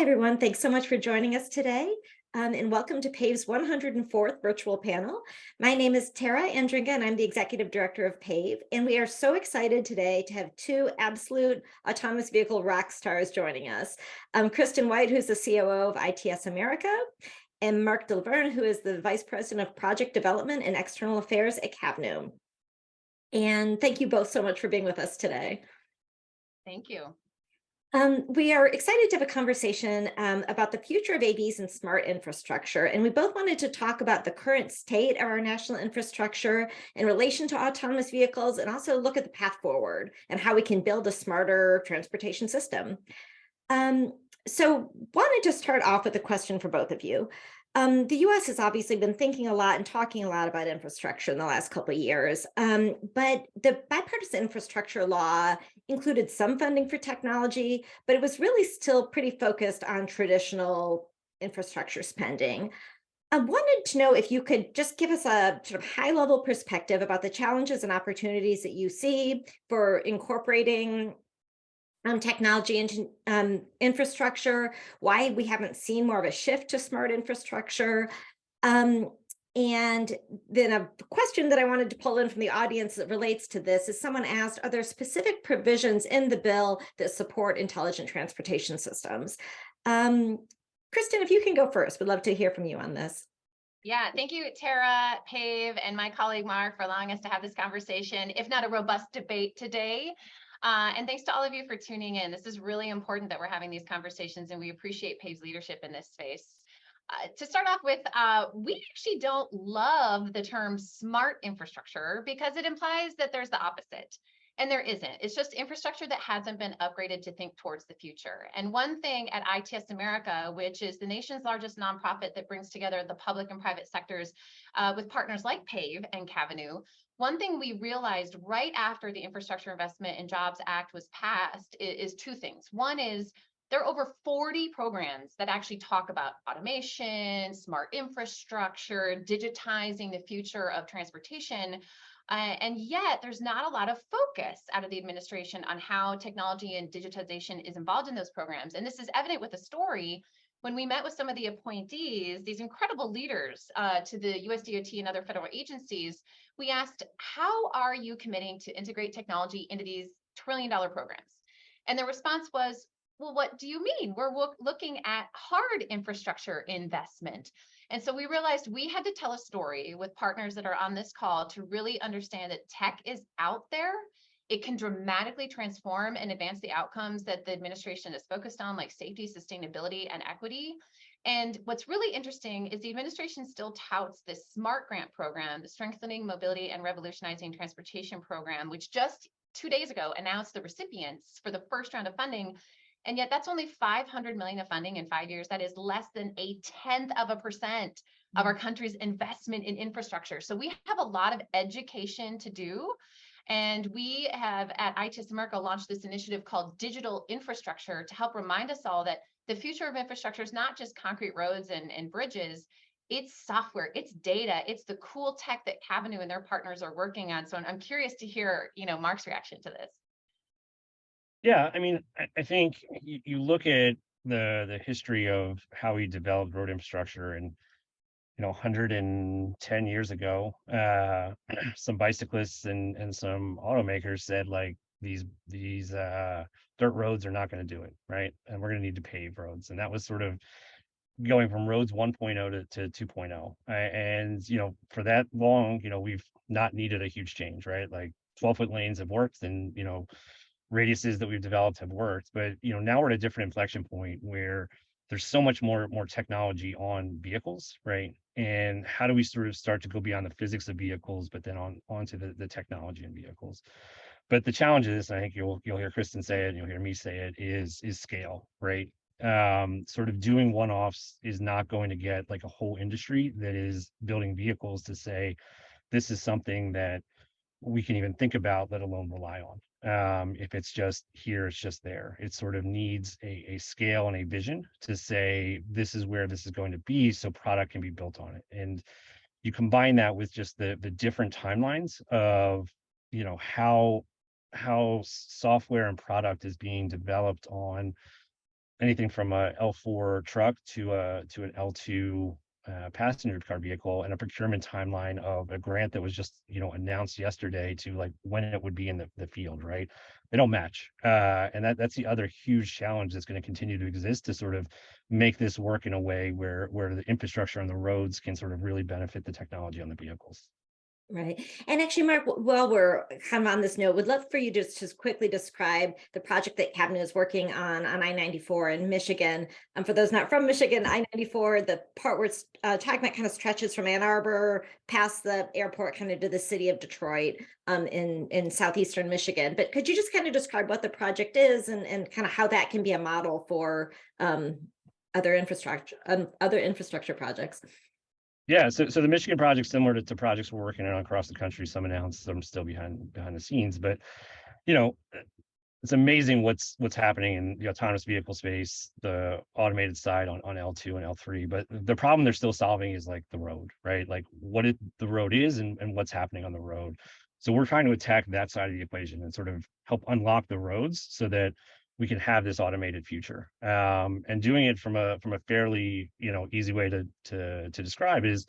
Hi, everyone. Thanks so much for joining us today. And welcome to PAVE's 104th virtual panel. My name is Tara Andringa, and I'm the Executive Director of PAVE. And we are so excited today to have two absolute autonomous vehicle rock stars joining us. Kristin White, who's the COO of ITS America, and Mark Vergne, who is the Vice President of Project Development and External Affairs at Cavnue. And thank you both so much for being with us today. Thank you. We are excited to have a conversation about the future of AVs and smart infrastructure. And we both wanted to talk about the current state of our national infrastructure in relation to autonomous vehicles, and also look at the path forward and how we can build a smarter transportation system. So wanted to start off with a question for both of you. The US has obviously been thinking a lot and talking a lot about infrastructure in the last couple of years, but the Bipartisan Infrastructure Law included some funding for technology, but it was really still pretty focused on traditional infrastructure spending. I wanted to know if you could just give us a sort of high-level perspective about the challenges and opportunities that you see for incorporating technology into infrastructure, why we haven't seen more of a shift to smart infrastructure. And then a question that I wanted to pull in from the audience that relates to this is someone asked, are there specific provisions in the bill that support intelligent transportation systems? Kristin, if you can go first, we'd love to hear from you on this. Yeah, thank you, Tara, PAVE, and my colleague Mark for allowing us to have this conversation, if not a robust debate today. And thanks to all of you for tuning in. This is really important that we're having these conversations, and we appreciate PAVE's leadership in this space. To start off with, we actually don't love the term smart infrastructure because it implies that there's the opposite. And there isn't. It's just infrastructure that hasn't been upgraded to think towards the future. And one thing at ITS America, which is the nation's largest nonprofit that brings together the public and private sectors with partners like PAVE and Cavnue, one thing we realized right after the Infrastructure Investment and Jobs Act was passed is two things. One is there are over 40 programs that actually talk about automation, smart infrastructure, digitizing the future of transportation. And yet there's not a lot of focus out of the administration on how technology and digitization is involved in those programs. And this is evident with the story. When we met with some of the appointees, these incredible leaders to the USDOT and other federal agencies, we asked, how are you committing to integrate technology into these trillion-dollar programs? And the response was, well, what do you mean? We're looking at hard infrastructure investment. And so we realized we had to tell a story with partners that are on this call to really understand that tech is out there. It can dramatically transform and advance the outcomes that the administration is focused on, like safety, sustainability, and equity. And what's really interesting is the administration still touts this SMART grant program, the Strengthening Mobility and Revolutionizing Transportation program, which just 2 days ago announced the recipients for the first round of funding. And yet that's only $500 million of funding in 5 years. That is less than 0.1% of our country's investment in infrastructure. So we have a lot of education to do. And we have at ITS America launched this initiative called Digital Infrastructure to help remind us all that the future of infrastructure is not just concrete roads and bridges. It's software, it's data, it's the cool tech that Cavnue and their partners are working on. So I'm curious to hear, Mark's reaction to this. Yeah, I mean, I think you look at the history of how we developed road infrastructure, and 110 years ago, some bicyclists and some automakers said, like, these dirt roads are not going to do it, right? And we're going to need to pave roads, and that was sort of going from roads 1.0 to 2.0. And for that long, we've not needed a huge change, right? Like 12-foot lanes have worked, and radiuses that we've developed have worked, but now we're at a different inflection point where there's so much more technology on vehicles, right? And how do we sort of start to go beyond the physics of vehicles, but then onto the technology in vehicles? But the challenge is, and I think you'll hear Kristin say it, you'll hear me say it, is scale, right? Sort of doing one-offs is not going to get like a whole industry that is building vehicles to say this is something that we can even think about, let alone rely on. If it's just here, it's just there. It sort of needs a scale and a vision to say this is where this is going to be, so product can be built on it. And you combine that with just the different timelines of how software and product is being developed on anything from a L4 truck to an L2 passenger car vehicle, and a procurement timeline of a grant that was just announced yesterday to like when it would be in the field, right? They don't match, and that's the other huge challenge that's going to continue to exist to sort of make this work in a way where the infrastructure on the roads can sort of really benefit the technology on the vehicles. Right. And actually, Mark, while we're kind of on this note, would love for you to just quickly describe the project that Cavnue is working on I-94 in Michigan. For those not from Michigan, I-94, the part where it's Tagmet kind of stretches from Ann Arbor past the airport kind of to the city of Detroit in southeastern Michigan. But could you just kind of describe what the project is and kind of how that can be a model for other infrastructure projects? Yeah, so the Michigan project, similar to projects we're working on across the country, some announced, some still behind the scenes, but it's amazing what's happening in the autonomous vehicle space, the automated side on L2 and L3. But the problem they're still solving is like the road, right? Like the road is and what's happening on the road. So we're trying to attack that side of the equation and sort of help unlock the roads so that we can have this automated future. And doing it from a fairly easy way to describe is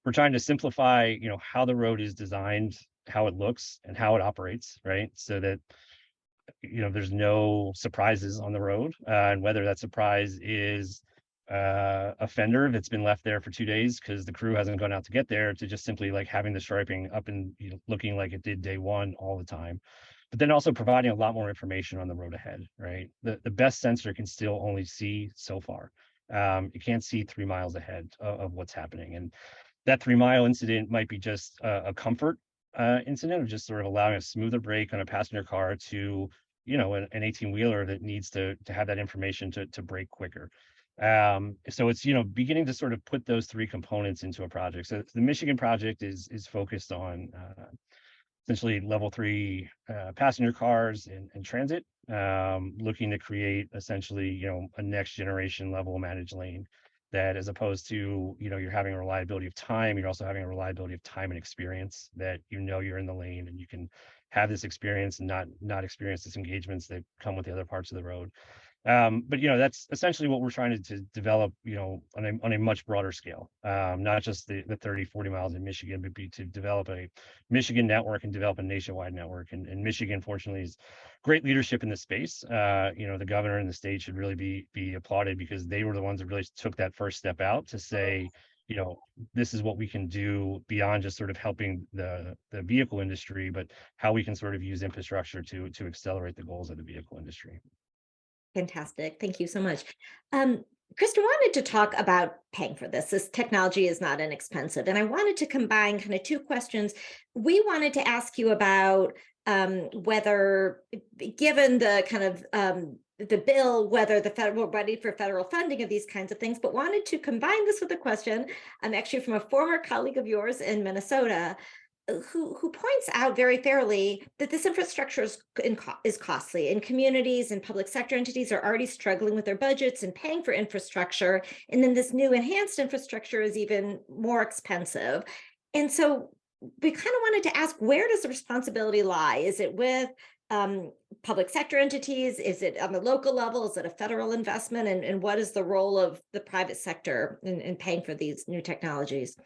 we're trying to simplify how the road is designed, how it looks, and how it operates, right? So that there's no surprises on the road, and whether that surprise is a fender that's been left there for 2 days because the crew hasn't gone out to get there, to just simply like having the striping up and looking like it did day one all the time. But then also providing a lot more information on the road ahead, right? The best sensor can still only see so far. It can't see 3 miles ahead of what's happening, and that 3-mile incident might be just a comfort incident of just sort of allowing a smoother brake on a passenger car to an 18-wheeler that needs to have that information to brake quicker. So it's beginning to sort of put those 3 components into a project. So the Michigan project is focused on essentially level 3 passenger cars and transit, looking to create essentially a next generation level managed lane that, as opposed to you're having a reliability of time, you're also having a reliability of time and experience, that you're in the lane and you can have this experience and not experience disengagements that come with the other parts of the road. But that's essentially what we're trying to develop on a much broader scale, not just the 30-40 miles in Michigan, but to develop a Michigan network and develop a nationwide network. And Michigan, fortunately, is great leadership in this space. The governor and the state should really be applauded, because they were the ones that really took that first step out to say, this is what we can do beyond just sort of helping the vehicle industry, but how we can sort of use infrastructure to accelerate the goals of the vehicle industry. Fantastic. Thank you so much. Kristin wanted to talk about paying for this. This technology is not inexpensive. And I wanted to combine kind of 2 questions. We wanted to ask you about whether, given the kind of the bill, whether the federal ready for federal funding of these kinds of things, but wanted to combine this with a question, actually from a former colleague of yours in Minnesota, who points out very fairly that this infrastructure is costly, and communities and public sector entities are already struggling with their budgets and paying for infrastructure. And then this new enhanced infrastructure is even more expensive. And so we kind of wanted to ask, where does the responsibility lie? Is it with public sector entities? Is it on the local level? Is it a federal investment? And what is the role of the private sector in paying for these new technologies?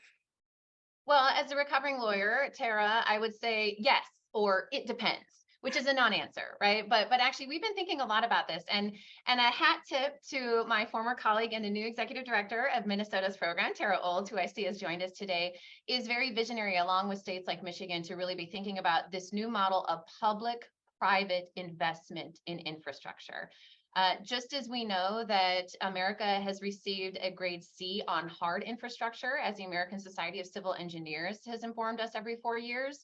Well, as a recovering lawyer, Tara, I would say yes, or it depends, which is a non-answer, right? But actually, we've been thinking a lot about this, and a hat tip to my former colleague and the new executive director of Minnesota's program, Tara Old, who I see has joined us today, is very visionary, along with states like Michigan, to really be thinking about this new model of public-private investment in infrastructure. Just as we know that America has received a grade C on hard infrastructure, as the American Society of Civil Engineers has informed us every 4 years,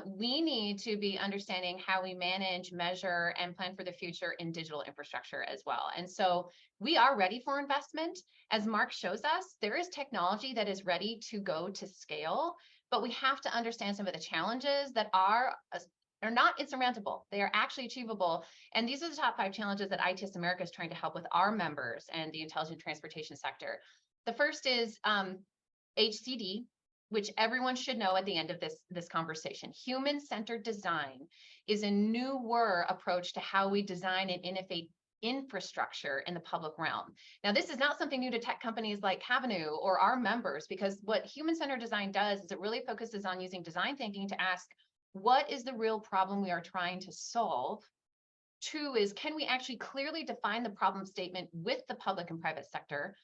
we need to be understanding how we manage, measure, and plan for the future in digital infrastructure as well. And so we are ready for investment. As Mark shows us, there is technology that is ready to go to scale, but we have to understand some of the challenges that are not insurmountable. They are actually achievable. And these are the top 5 challenges that ITS America is trying to help with our members and the intelligent transportation sector. The first is HCD, which everyone should know at the end of this conversation. Human-centered design is a newer approach to how we design and infrastructure in the public realm. Now, this is not something new to tech companies like Cavnue or our members, because what human-centered design does is it really focuses on using design thinking to ask, what is the real problem we are trying to solve? 2 is, can we actually clearly define the problem statement with the public and private sector?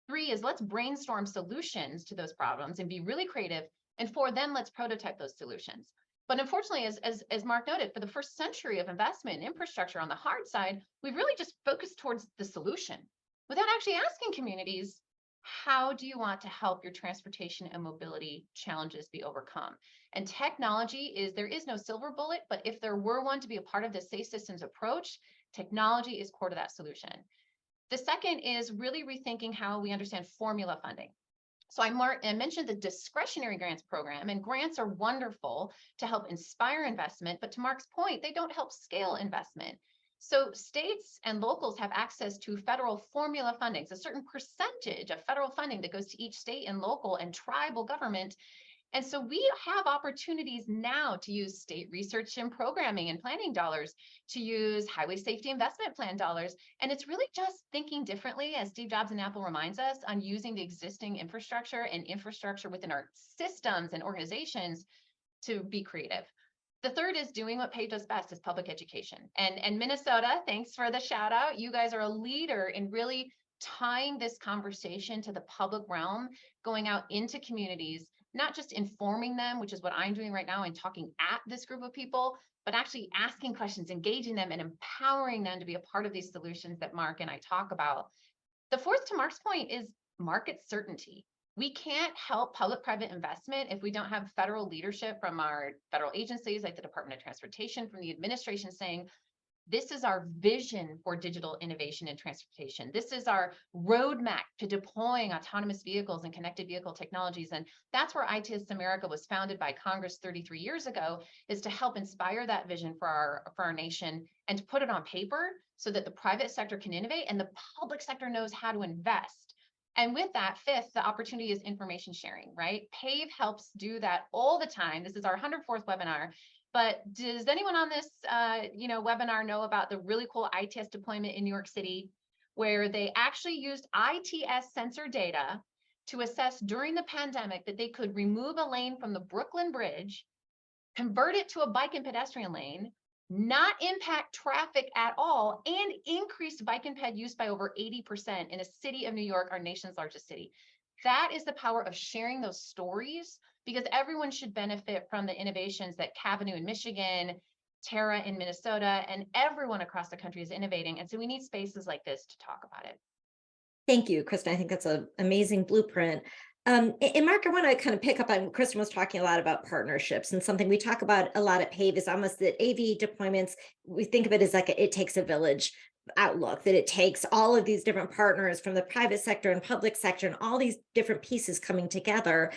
3 is, let's brainstorm solutions to those problems and be really creative. And 4, then let's prototype those solutions. But unfortunately, as Mark noted, for the first century of investment in infrastructure on the hard side, we've really just focused towards the solution without actually asking communities, how do you want to help your transportation and mobility challenges be overcome? And technology there is no silver bullet, but if there were one to be a part of the safe systems approach, technology is core to that solution. The second is really rethinking how we understand formula funding. So I mentioned the discretionary grants program, and grants are wonderful to help inspire investment, but to Mark's point, they don't help scale investment. So states and locals have access to federal formula fundings, a certain percentage of federal funding that goes to each state and local and tribal government. And so we have opportunities now to use state research and programming and planning dollars, to use highway safety investment plan dollars. And it's really just thinking differently, as Steve Jobs and Apple reminds us, on using the existing infrastructure and infrastructure within our systems and organizations to be creative. The third is doing what PAVE does best, is public education. And Minnesota, thanks for the shout out. You guys are a leader in really tying this conversation to the public realm, going out into communities, not just informing them, which is what I'm doing right now and talking at this group of people, but actually asking questions, engaging them, and empowering them to be a part of these solutions that Mark and I talk about. The fourth, to Mark's point, is market certainty. We can't help public-private investment if we don't have federal leadership from our federal agencies like the Department of Transportation, from the administration saying, this is our vision for digital innovation and transportation. This is our roadmap to deploying autonomous vehicles and connected vehicle technologies. And that's where ITS America was founded by Congress 33 years ago, is to help inspire that vision for our nation and to put it on paper so that the private sector can innovate and the public sector knows how to invest. And with that, fifth, the opportunity is information sharing, right? PAVE helps do that all the time. This is our 104th webinar. But does anyone on this webinar know about the really cool ITS deployment in New York City, where they actually used ITS sensor data to assess during the pandemic that they could remove a lane from the Brooklyn Bridge, convert it to a bike and pedestrian lane, not impact traffic at all, and increase bike and ped use by over 80% in a city of New York, our nation's largest city? That is the power of sharing those stories, because everyone should benefit from the innovations that Cavnue in Michigan, Terra in Minnesota, and everyone across the country is innovating. And so we need spaces like this to talk about it. Thank you, Kristin. I think that's an amazing blueprint. And Mark, I want to kind of pick up on, Kristin was talking a lot about partnerships, and something we talk about a lot at PAVE is almost that AV deployments, we think of it as like it takes a village outlook, that it takes all of these different partners from the private sector and public sector and all these different pieces coming together.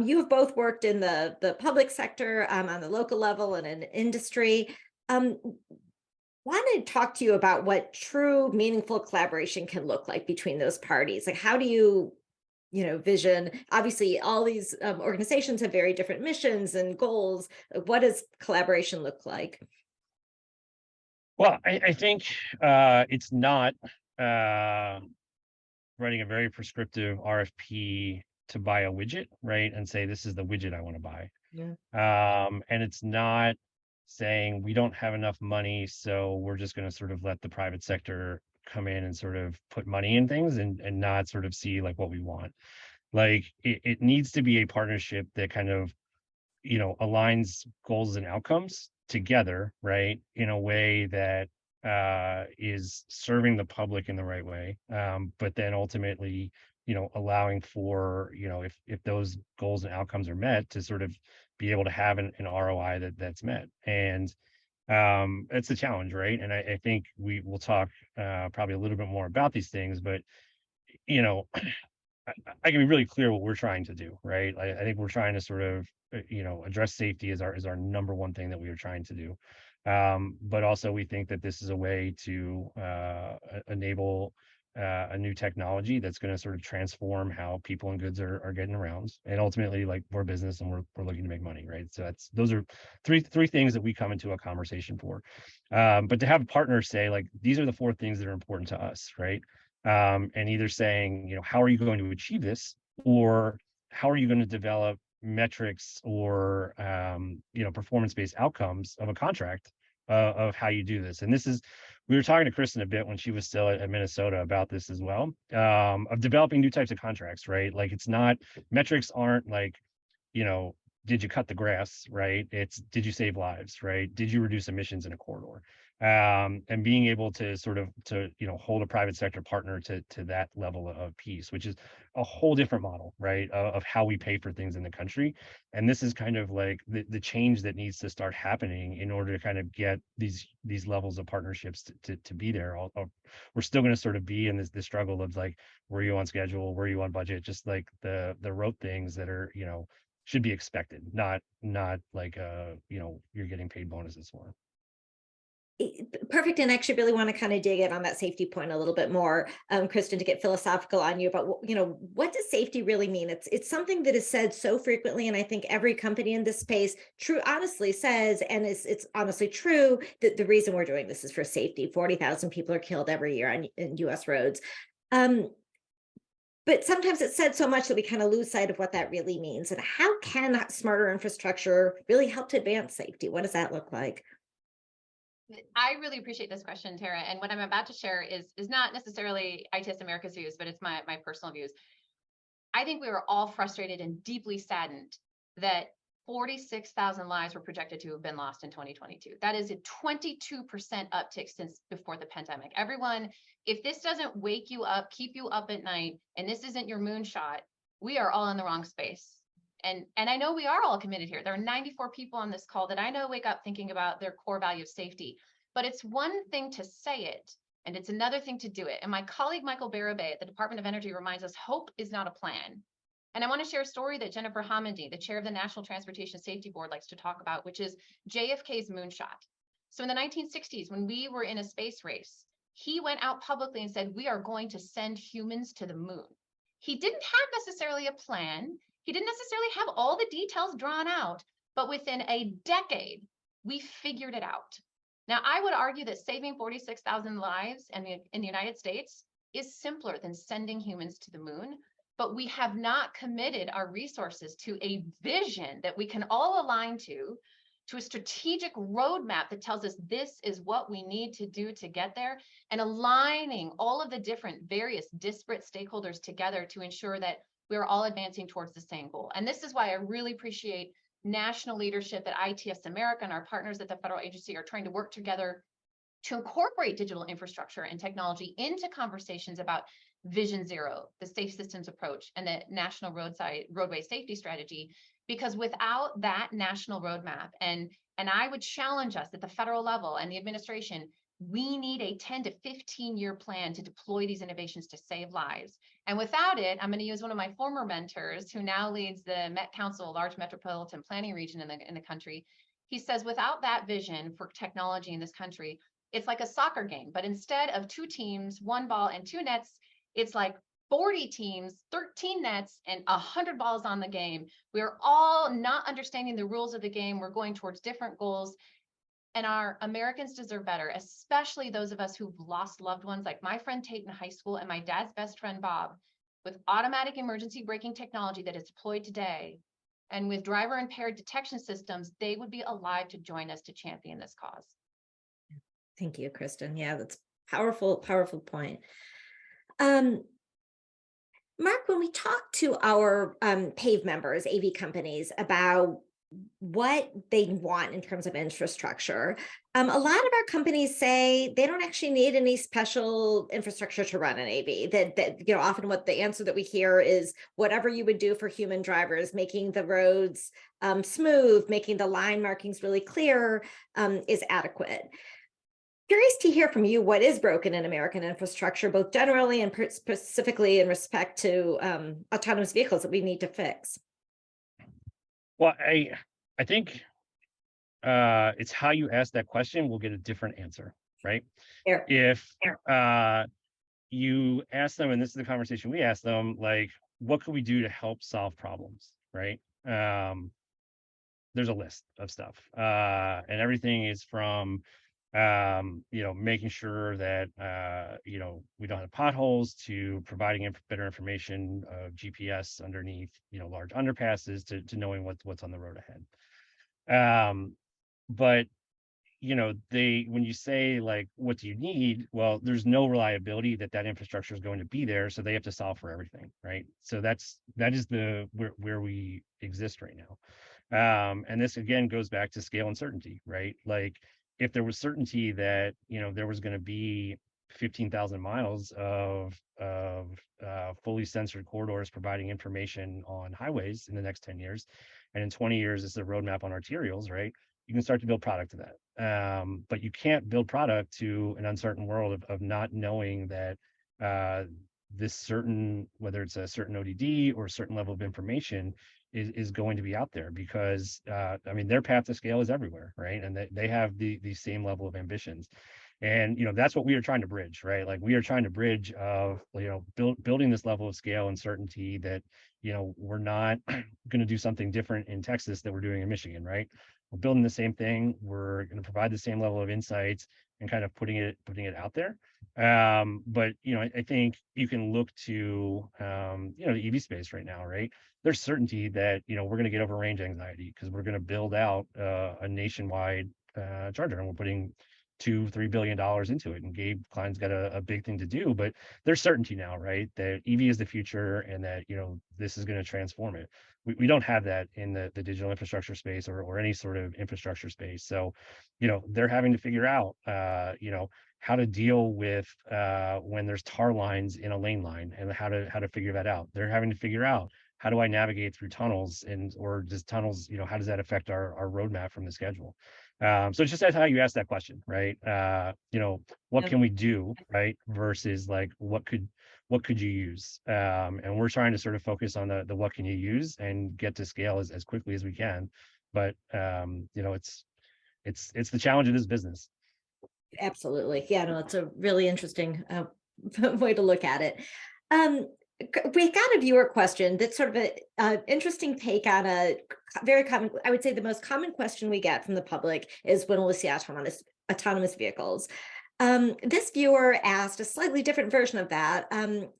You have both worked in the public sector on the local level and in industry. Want to talk to you about what true meaningful collaboration can look like between those parties. Like, how do you vision? Obviously, all these organizations have very different missions and goals. What does collaboration look like? Well, I think it's not writing a very prescriptive RFP to buy a widget, right? And say, this is the widget I want to buy. Yeah. And it's not saying we don't have enough money, so we're just going to sort of let the private sector come in and sort of put money in things and not sort of see like what we want. Like it needs to be a partnership that kind of, aligns goals and outcomes together, right? In a way that is serving the public in the right way. But then ultimately, allowing for, if those goals and outcomes are met, to sort of be able to have an ROI that's met. And it's a challenge, right? And I think we will talk probably a little bit more about these things, but I can be really clear what we're trying to do, right? I think we're trying to sort of, address safety is our number one thing that we are trying to do. But also we think that this is a way to enable a new technology that's going to sort of transform how people and goods are getting around, and ultimately, like, we're business and we're looking to make money, right? So those are three things that we come into a conversation for. But to have partners say, like, these are the 4 things that are important to us, right? And either saying, how are you going to achieve this, or how are you going to develop metrics or performance-based outcomes of a contract of how you do this. And we were talking to Kristin a bit when she was still at Minnesota about this as well, of developing new types of contracts, right? Like, it's not, metrics aren't like, did you cut the grass, right? It's, did you save lives, right? Did you reduce emissions in a corridor? And being able to sort of hold a private sector partner to that level of piece, which is a whole different model, right, of how we pay for things in the country. And this is kind of like the change that needs to start happening in order to kind of get these levels of partnerships to be there. We're still going to sort of be in this struggle of, like, were you on schedule, were you on budget, just like the rote things that are should be expected, not like you're getting paid bonuses for. Perfect. And I actually really want to kind of dig in on that safety point a little bit more, Kristin, to get philosophical on you about, what does safety really mean? It's something that is said so frequently, and I think every company in this space honestly says, and it's honestly true, that the reason we're doing this is for safety. 40,000 people are killed every year in U.S. roads. But sometimes it's said so much that we kind of lose sight of what that really means. And how can smarter infrastructure really help to advance safety? What does that look like? I really appreciate this question, Tara. And what I'm about to share is not necessarily ITS America's views, but it's my personal views. I think we were all frustrated and deeply saddened that 46,000 lives were projected to have been lost in 2022. That is a 22% uptick since before the pandemic. Everyone, if this doesn't wake you up, keep you up at night, and this isn't your moonshot, we are all in the wrong space. And I know we are all committed here. There are 94 people on this call that I know wake up thinking about their core value of safety. But it's one thing to say it, and it's another thing to do it. And my colleague, Michael Barabay at the Department of Energy, reminds us hope is not a plan. And I want to share a story that Jennifer Hammondy, the chair of the National Transportation Safety Board, likes to talk about, which is JFK's moonshot. So in the 1960s, when we were in a space race, he went out publicly and said, we are going to send humans to the moon. He didn't have necessarily a plan. He didn't necessarily have all the details drawn out, but within a decade, we figured it out. Now, I would argue that saving 46,000 lives in the United States is simpler than sending humans to the moon, but we have not committed our resources to a vision that we can all align to a strategic roadmap that tells us this is what we need to do to get there, and aligning all of the different various disparate stakeholders together to ensure that we're all advancing towards the same goal. And this is why I really appreciate national leadership at ITS America and our partners at the federal agency are trying to work together to incorporate digital infrastructure and technology into conversations about Vision Zero, the safe systems approach, and the national roadway safety strategy. Because without that national roadmap, and I would challenge us at the federal level and the administration, we need a 10 to 15-year plan to deploy these innovations to save lives. And without it, I'm going to use one of my former mentors who now leads the Met Council, a large metropolitan planning region in the country. He says, without that vision for technology in this country, it's like a soccer game, but instead of 2 teams, 1 ball and 2 nets, it's like 40 teams, 13 nets, and 100 balls on the game. We're all not understanding the rules of the game. We're going towards different goals. And our Americans deserve better, especially those of us who've lost loved ones, like my friend Tate in high school and my dad's best friend Bob. With automatic emergency braking technology that is deployed today, and with driver impaired detection systems, they would be alive to join us to champion this cause. Thank you, Kristin. Yeah, that's powerful, powerful point. Mark, when we talk to our PAVE members, AV companies, about what they want in terms of infrastructure, a lot of our companies say they don't actually need any special infrastructure to run an AV. That often what the answer that we hear is whatever you would do for human drivers, making the roads smooth, making the line markings really clear, is adequate. Curious to hear from you what is broken in American infrastructure, both generally and specifically in respect to autonomous vehicles that we need to fix. Well, I think it's how you ask that question will get a different answer, right? Fair. If you ask them, and this is the conversation we ask them, like, what can we do to help solve problems, right? There's a list of stuff, and everything is from making sure that we don't have potholes, to providing better information of GPS underneath large underpasses, to knowing what's on the road ahead. But when you say, like, what do you need? Well, there's no reliability that infrastructure is going to be there, so they have to solve for everything, right? So that is where we exist right now. And this again goes back to scale and certainty, right? Like, if there was certainty that there was going to be 15,000 miles of fully censored corridors providing information on highways in the next 10 years, and in 20 years it's a roadmap on arterials, right? You can start to build product to that. But you can't build product to an uncertain world of not knowing that this certain, whether it's a certain ODD or a certain level of information, is going to be out there, because their path to scale is everywhere, right? And they have the same level of ambitions. And that's what we are trying to bridge, right? Like, we are trying to bridge of building this level of scale and certainty that we're not going to do something different in Texas that we're doing in Michigan, right? We're building the same thing. We're going to provide the same level of insights and kind of putting it out there. But I think you can look to the EV space right now, right? There's certainty that we're going to get over range anxiety, because we're going to build out a nationwide charger, and we're putting $2-3 billion into it. And Gabe Klein's got a big thing to do, but there's certainty now, right? That EV is the future, and that this is going to transform it. We don't have that in the digital infrastructure space, or any sort of infrastructure space. So they're having to figure out how to deal with when there's tar lines in a lane line, and how to figure that out. They're having to figure out, how do I navigate through tunnels, or does tunnels, how does that affect our roadmap from the schedule? So it's just how you ask that question, right? What can we do, right? Versus, like, what could you use? And we're trying to sort of focus on the what can you use, and get to scale as quickly as we can. But it's the challenge of this business. Absolutely. Yeah, no, it's a really interesting way to look at it. We got a viewer question that's sort of an interesting take on a very common, I would say the most common question we get from the public is, when will we see autonomous vehicles? This viewer asked a slightly different version of that,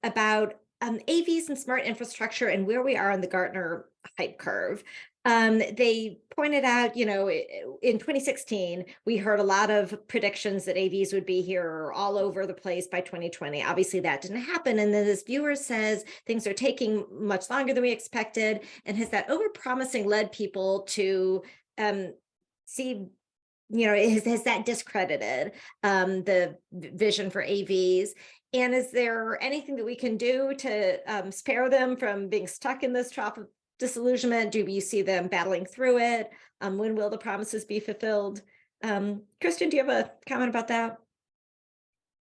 about AVs and smart infrastructure, and where we are on the Gartner hype curve. They pointed out, in 2016, we heard a lot of predictions that AVs would be here all over the place by 2020. Obviously, that didn't happen. And then this viewer says things are taking much longer than we expected. And has that overpromising led people to see, has that discredited the vision for AVs? And is there anything that we can do to spare them from being stuck in this trough of disillusionment? Do you see them battling through it? When will the promises be fulfilled? Kristin, do you have a comment about that?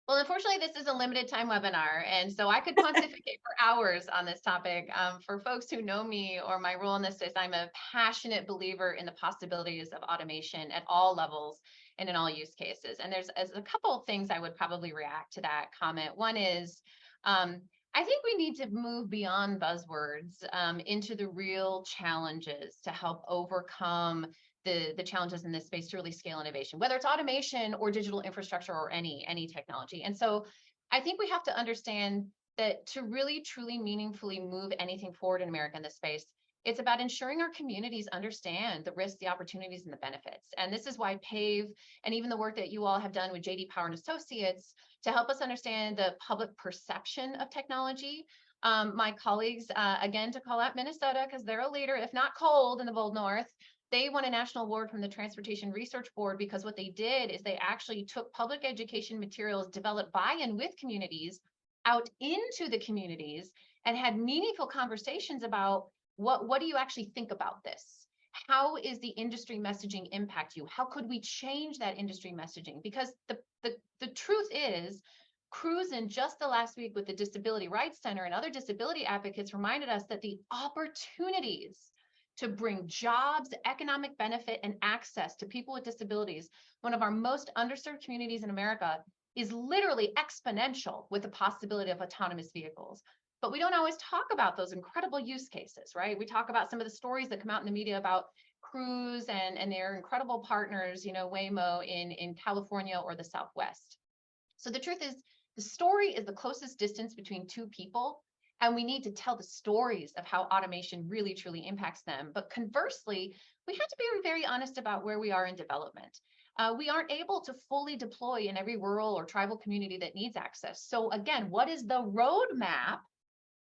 Well, unfortunately, this is a limited time webinar, and so I could pontificate for hours on this topic. For folks who know me or my role in this space, I'm a passionate believer in the possibilities of automation at all levels and in all use cases. And there's a couple of things I would probably react to that comment. One is, I think we need to move beyond buzzwords into the real challenges to help overcome the challenges in this space to really scale innovation, whether it's automation or digital infrastructure or any technology. And so I think we have to understand that to really, truly, meaningfully move anything forward in America in this space, it's about ensuring our communities understand the risks, the opportunities, and the benefits. And this is why PAVE, and even the work that you all have done with JD Power and Associates to help us understand the public perception of technology. My colleagues, again, to call out Minnesota, because they're a leader, if not cold in the bold north, they won a national award from the Transportation Research Board, because what they did is they actually took public education materials developed by and with communities out into the communities and had meaningful conversations about what do you actually think about this? How is the industry messaging impact you? How could we change that industry messaging? Because the truth is, Cruz in just the last week with the Disability Rights Center and other disability advocates reminded us that the opportunities to bring jobs, economic benefit, and access to people with disabilities, one of our most underserved communities in America, is literally exponential with the possibility of autonomous vehicles. But we don't always talk about those incredible use cases, right? We talk about some of the stories that come out in the media about Cruise and their incredible partners, Waymo in California or the Southwest. So the truth is, the story is the closest distance between two people, and we need to tell the stories of how automation really, truly impacts them. But conversely, we have to be very honest about where we are in development. We aren't able to fully deploy in every rural or tribal community that needs access. So again, what is the roadmap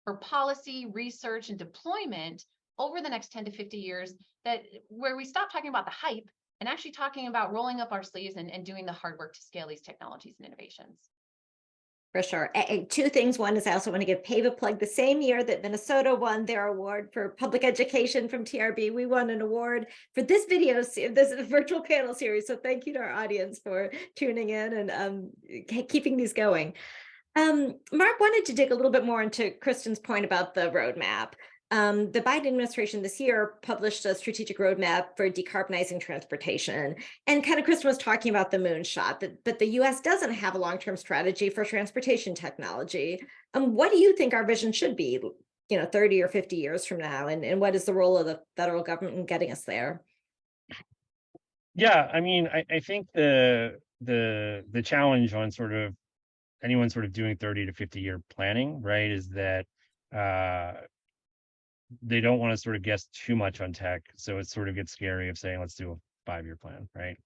for policy, research, and deployment over the next 10 to 50 years, that where we stop talking about the hype and actually talking about rolling up our sleeves and doing the hard work to scale these technologies and innovations? For sure. Two things. One is I also want to give PAVE a plug. The same year that Minnesota won their award for public education from TRB, we won an award for this virtual panel series. So thank you to our audience for tuning in and keeping these going. Mark wanted to dig a little bit more into Kristin's point about the roadmap. The Biden administration this year published a strategic roadmap for decarbonizing transportation. And kind of Kristin was talking about the moonshot, but the US doesn't have a long-term strategy for transportation technology. What do you think our vision should be, 30 or 50 years from now? And what is the role of the federal government in getting us there? Yeah, I mean, I think the challenge on sort of anyone sort of doing 30 to 50 year planning, right, is that they don't want to sort of guess too much on tech. So it sort of gets scary of saying, let's do a 5-year plan, right?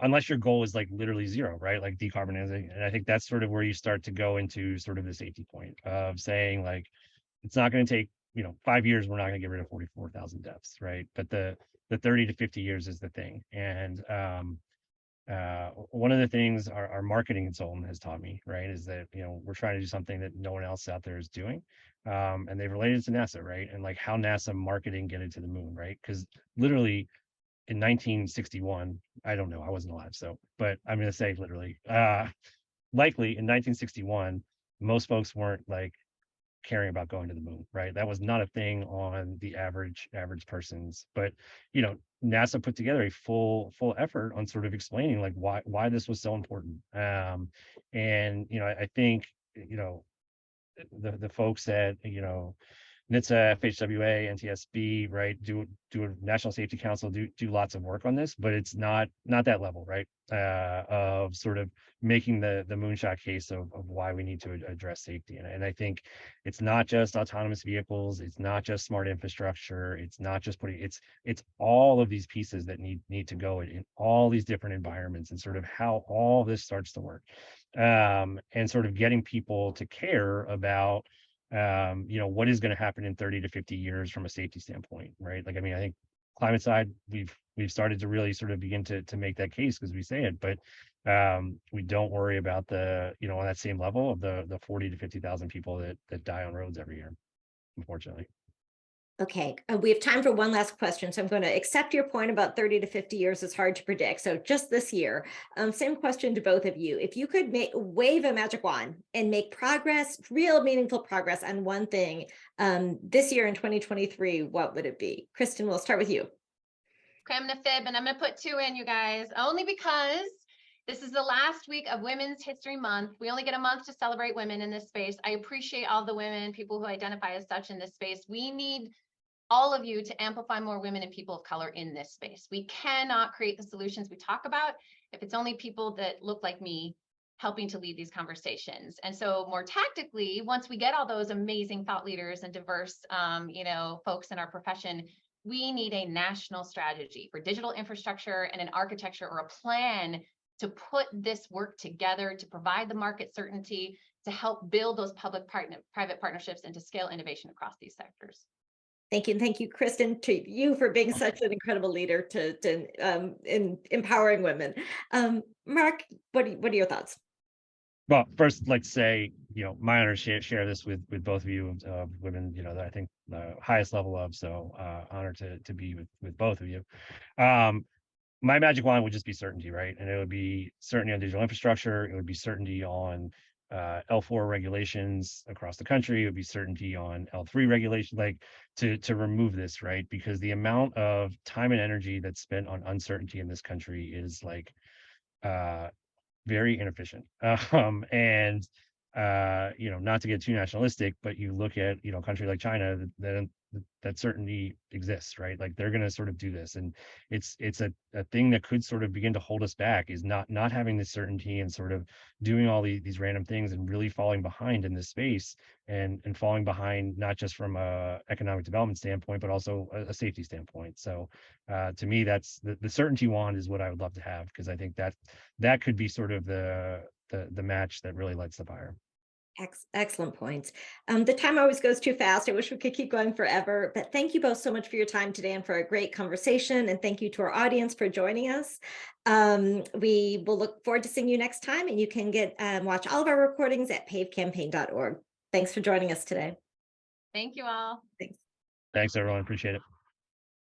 Unless your goal is like literally zero, right? Like decarbonizing. And I think that's sort of where you start to go into sort of the safety point of saying like, it's not going to take, 5 years, we're not going to get rid of 44,000 deaths, right? But the 30 to 50 years is the thing. And one of the things our marketing consultant has taught me, right, is that, we're trying to do something that no one else out there is doing. And they've related to NASA, right? And like how NASA marketing get it to the moon, right? Because literally in 1961, I don't know, I wasn't alive, so, but I'm going to say literally, likely in 1961, most folks weren't like caring about going to the moon, right? That was not a thing on the average person's, but NASA put together a full effort on sort of explaining like why this was so important. And I think the folks at NHTSA, FHWA, NTSB, right, do a National Safety Council, do lots of work on this, but it's not that level, right, of sort of making the moonshot case of why we need to address safety. And I think it's not just autonomous vehicles, it's not just smart infrastructure, it's not just it's all of these pieces that need to go in all these different environments, and sort of how all this starts to work, and sort of getting people to care about what is going to happen in 30 to 50 years from a safety standpoint, right? Like, I mean, I think climate side, we've started to really sort of begin to make that case because we say it, but we don't worry about the, on that same level of the 40 to 50,000 people that die on roads every year, unfortunately. Okay, we have time for one last question. So I'm going to accept your point about 30 to 50 years is hard to predict. So just this year, same question to both of you. If you could wave a magic wand and make progress, real meaningful progress on one thing this year in 2023, what would it be? Kristin, we'll start with you. Okay, I'm going to fib and I'm going to put 2 in, you guys, only because this is the last week of Women's History Month. We only get a month to celebrate women in this space. I appreciate all the women, people who identify as such in this space. We need all of you to amplify more women and people of color in this space. We cannot create the solutions we talk about if it's only people that look like me helping to lead these conversations. And so more tactically, once we get all those amazing thought leaders and diverse, folks in our profession, we need a national strategy for digital infrastructure and an architecture or a plan to put this work together, to provide the market certainty, to help build those public-private partnerships and to scale innovation across these sectors. Thank you. And thank you, Kristin, to you for being such an incredible leader in empowering women. Mark, what are your thoughts? Well, first, like to say, my honor to share this with both of you, women, that I think the highest level of, so honored to be with both of you. My magic wand would just be certainty, right? And it would be certainty on digital infrastructure. It would be certainty on L4 regulations across the country. It would be certainty on L3 regulation, like to remove this, right? Because the amount of time and energy that's spent on uncertainty in this country is like very inefficient. And not to get too nationalistic, but you look at a country like China, that certainty exists, right? Like they're going to sort of do this, and it's a thing that could sort of begin to hold us back, is not having this certainty and sort of doing all these random things and really falling behind in this space, and falling behind not just from a economic development standpoint, but also a safety standpoint. So to me, that's the certainty wand is what I would love to have, because I think that could be sort of the match that really lights the fire. Excellent points. The time always goes too fast. I wish we could keep going forever, but thank you both so much for your time today and for a great conversation. And thank you to our audience for joining us. We will look forward to seeing you next time, and you can watch all of our recordings at pavecampaign.org. Thanks for joining us today. Thank you all. Thanks. Thanks, everyone. Appreciate it.